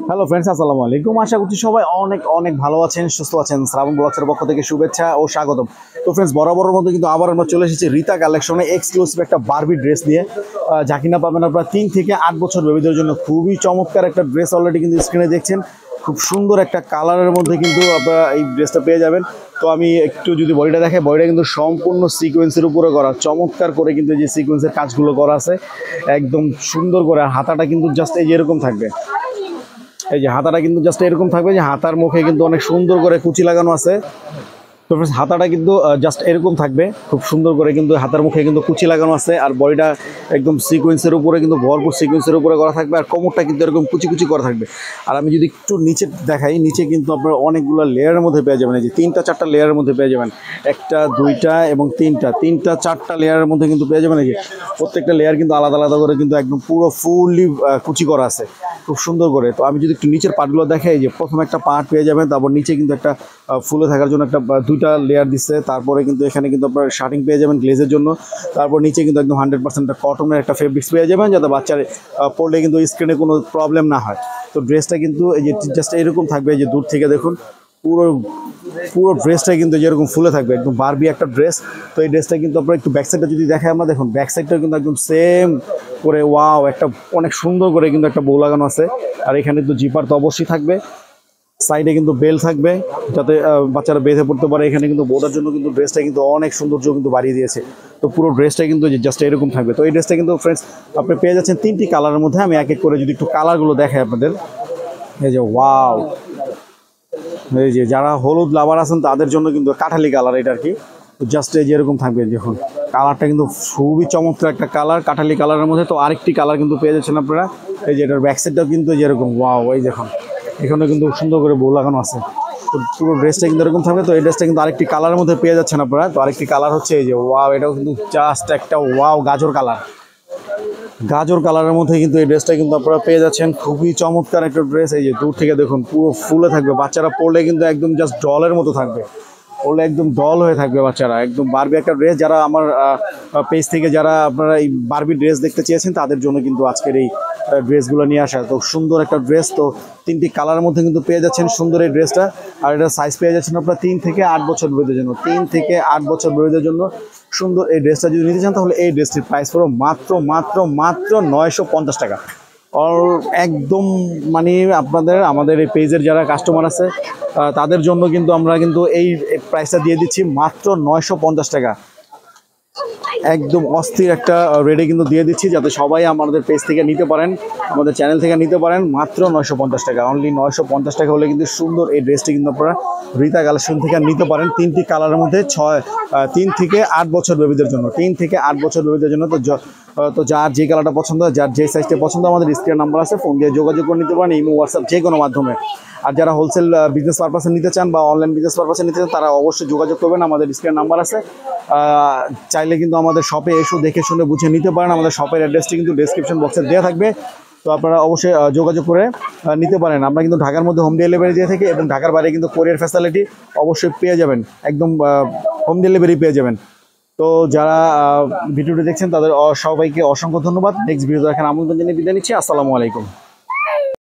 Hello friends, আসসালামু আলাইকুম। আশা করছি সবাই অনেক অনেক ভালো আছেন, সুস্থ আছেন। শ্রাবণ ব্লগসের পক্ষ থেকে শুভেচ্ছা ও স্বাগতম। তো ফ্রেন্ডস, বরাবরের মতো কিন্তু আবার আমরা চলে এসেছি রীতা কালেকশনে এক্সক্লুসিভ একটা বারবি ড্রেস নিয়ে, যা কিনা পাবেন আপনারা 3 থেকে 8 বছর বেবিদের জন্য। খুবই চমৎকার একটা ড্রেস অলরেডি কিন্তু স্ক্রিনে দেখছেন। খুব সুন্দর একটা কালারের মধ্যে কিন্তু আপনারা এই ড্রেসটা পেয়ে যাবেন। তো আমি একটু যদি বডিটা দেখে, বডিটা কিন্তু সম্পূর্ণ সিকোয়েন্সের উপরে করা, চমৎকার করে কিন্তু যে সিকোয়েন্সের কাজগুলো করা আছে একদম সুন্দর করে। হাতাটা কিন্তু জাস্ট এই যে এরকম থাকবে, এই যে হাতাটা কিন্তু জাস্ট এরকম থাকবে, যে হাতার মুখে কিন্তু অনেক সুন্দর করে কুচি লাগানো আছে। তো ফ্রেন্ডস, হাতাটা কিন্তু জাস্ট এরকম থাকবে, খুব সুন্দর করে কিন্তু হাতার মুখে কিন্তু কুচি লাগানো আছে। আর বডিটা একদম সিকোয়েন্সের উপরে কিন্তু ভরপুর সিকোয়েন্সের উপরে করা থাকবে। আর কোমরটা কিন্তু এরকম কুচি কুচি করা থাকবে। আর আমি যদি একটু নিচে দেখাই, নিচে কিন্তু আপনারা অনেকগুলো লেয়ারের মধ্যে পেয়ে যাবেন। এই যে 3টা 4টা লেয়ারের মধ্যে পেয়ে যাবেন, 1টা 2টা এবং 3টা 4টা লেয়ারের মধ্যে কিন্তু পেয়ে যাবেন। এই যে প্রত্যেকটা লেয়ার কিন্তু আলাদা আলাদা করে কিন্তু একদম পুরো ফুললি কুচি করা আছে, খুব সুন্দর করে। তো আমি যদি একটু নিচের পার্টগুলো দেখাই, যে প্রথমে একটা পার্ট পেয়ে যাবেন, তারপর নিচে কিন্তু একটা ফুলে থাকার জন্য একটা 2টা লেয়ার দিচ্ছে। তারপরে কিন্তু এখানে কিন্তু আপনার শার্টিং পেয়ে যাবেন গ্লেজের জন্য। তারপর নিচে কিন্তু একদম 100% কটনের একটা ফেব্রিক্স পেয়ে যাবেন, যাতে বাচ্চার পরলে কিন্তু স্কিনে কোনো প্রবলেম না হয়। তো ড্রেসটা কিন্তু এই যে জাস্ট এরকম থাকবে, এই যে দূর থেকে দেখুন পুরো পুরো ড্রেসটা কিন্তু যেরকম ফুলে থাকবে, একদম বারবি একটা ড্রেস। তো এই ড্রেসটা কিন্তু আপনার একটু ব্যাক সাইডটা যদি দেখায়, আমরা দেখুন ব্যাক সাইডটা কিন্তু একদম সেম করে, ওয়াও, একটা অনেক সুন্দর করে কিন্তু একটা বউ লাগানো আছে। আর এখানে কিন্তু জিপার তো অবশ্যই থাকবে, সাইডে কিন্তু বেল থাকবে, যাতে বাচ্চারা বেঁধে পড়তে পারে। এখানে কিন্তু বোর্ডার জন্য কিন্তু ড্রেসটা কিন্তু অনেক সৌন্দর্য কিন্তু বাড়িয়ে দিয়েছে। তো পুরো ড্রেসটা কিন্তু জাস্ট এরকম থাকবে। তো এই ড্রেসটা কিন্তু ফ্রেন্ডস আপনি পেয়ে যাচ্ছেন 3টি কালারের মধ্যে। আমি এক এক করে যদি একটু কালারগুলো দেখাই আপনাদের, এই যে ওয়াও, এই যে যারা হলুদ লাভার আছেন তাদের জন্য কিন্তু কাঠালি কালার এটা আর কি। জাস্ট এই যে এরকম থাকবে, দেখুন কালারটা কিন্তু খুবই চমৎকার একটা কালার, কাঠালি কালারের মধ্যে। তো আরেকটি কালার কিন্তু পেয়ে যাচ্ছেন আপনারা, এই যে এটার ব্যাক সাইডটাও কিন্তু যেরকম, ওয়াও, এই দেখুন এখানে কিন্তু সুন্দর করে বউ লাগানো আছে। তো পুরো ড্রেসটা কিন্তু এরকম থাকবে। তো এই ড্রেসটা কিন্তু আরেকটি কালারের মধ্যে পেয়ে যাচ্ছেন আপনারা। তো আরেকটি কালার হচ্ছে এই যে ওয়াও, এটাও কিন্তু জাস্ট একটা ওয়াও, গাজর কালার। গাজর কালারের মধ্যে কিন্তু এই ড্রেসটা কিন্তু আপনারা পেয়ে যাচ্ছেন। খুবই চমৎকার একটা ড্রেস। এই যে দূর থেকে দেখুন পুরো ফুলে থাকবে, বাচ্চারা পরলে কিন্তু একদম জাস্ট ডলের মতো থাকবে, পরলে একদম ডল হয়ে থাকবে বাচ্চারা। একদম বারবি একটা ড্রেস। যারা আমার পেজ থেকে যারা আপনারা এই বারবি ড্রেস দেখতে চেয়েছেন, তাদের জন্য কিন্তু আজকের এই ড্রেসগুলো নিয়ে আসা। তো সুন্দর একটা ড্রেস। তো 3টি কালারের মধ্যে কিন্তু পেয়ে যাচ্ছেন সুন্দর এই ড্রেসটা। আর এটা সাইজ পেয়ে যাচ্ছেন আপনারা 3 থেকে 8 বছর বেবিদের জন্য। 3 থেকে 8 বছর বেবিদের জন্য সুন্দর এই ড্রেসটা যদি নিতে চান, তাহলে এই ড্রেসটির প্রাইস পড়ো মাত্র মাত্র মাত্র 950 টাকা। আর একদম মানে আমাদের এই পেজের যারা কাস্টমার আছে তাদের জন্য কিন্তু আমরা কিন্তু এই প্রাইসটা দিয়ে দিচ্ছি মাত্র 950 টাকা। একদম অস্থির একটা রেটে কিন্তু দিয়ে দিচ্ছি, যাতে সবাই আমাদের পেজ থেকে নিতে পারেন, আমাদের চ্যানেল থেকে নিতে পারেন। মাত্র 950 টাকা, অনলি 950 টাকা হলে কিন্তু সুন্দর এই ড্রেসটি কিন্তু আপনারা রীতা কালেকশন থেকে নিতে পারেন। 3টি কালারের মধ্যে 3 থেকে 8 বছর বেবিদের জন্য, 3 থেকে 8 বছর বেবিদের জন্য। তো যার যে কালারটা পছন্দ, যার যে সাইজটা পছন্দ, আমাদের স্ক্রিন নাম্বার আছে, ফোন দিয়ে যোগাযোগ করে নিতে পারেন, ইমো, হোয়াটসঅ্যাপ যে কোনো মাধ্যমে। আর যারা হোলসেল বিজনেস পারপাসে নিতে চান বা অনলাইন বিজনেস পারপাসে নিতে চান, তারা অবশ্যই যোগাযোগ করবেন, আমাদের স্ক্রিন নাম্বার আছে। চাইলে কিন্তু আমাদের শপে এসে দেখে শুনে বুঝে নিতে পারেন। আমাদের শপের অ্যাড্রেসটি কিন্তু ডেসক্রিপশন বক্সে দেওয়া থাকবে। তো আপনারা অবশ্যই যোগাযোগ করে নিতে পারেন। আমরা কিন্তু ঢাকার মধ্যে হোম ডেলিভারি দিয়ে থাকি, এবং ঢাকার বাইরে কিন্তু কোরিয়ার ফ্যাসিলিটি অবশ্যই পেয়ে যাবেন, একদম হোম ডেলিভারি পেয়ে যাবেন। তো যারা ভিডিওটি দেখছেন তাদের সবাইকে অসংখ্য ধন্যবাদ। নেক্সট ভিডিও দেখার আমন্ত্রণ জানিয়ে বিদায় নিচ্ছি। আসসালামু আলাইকুম।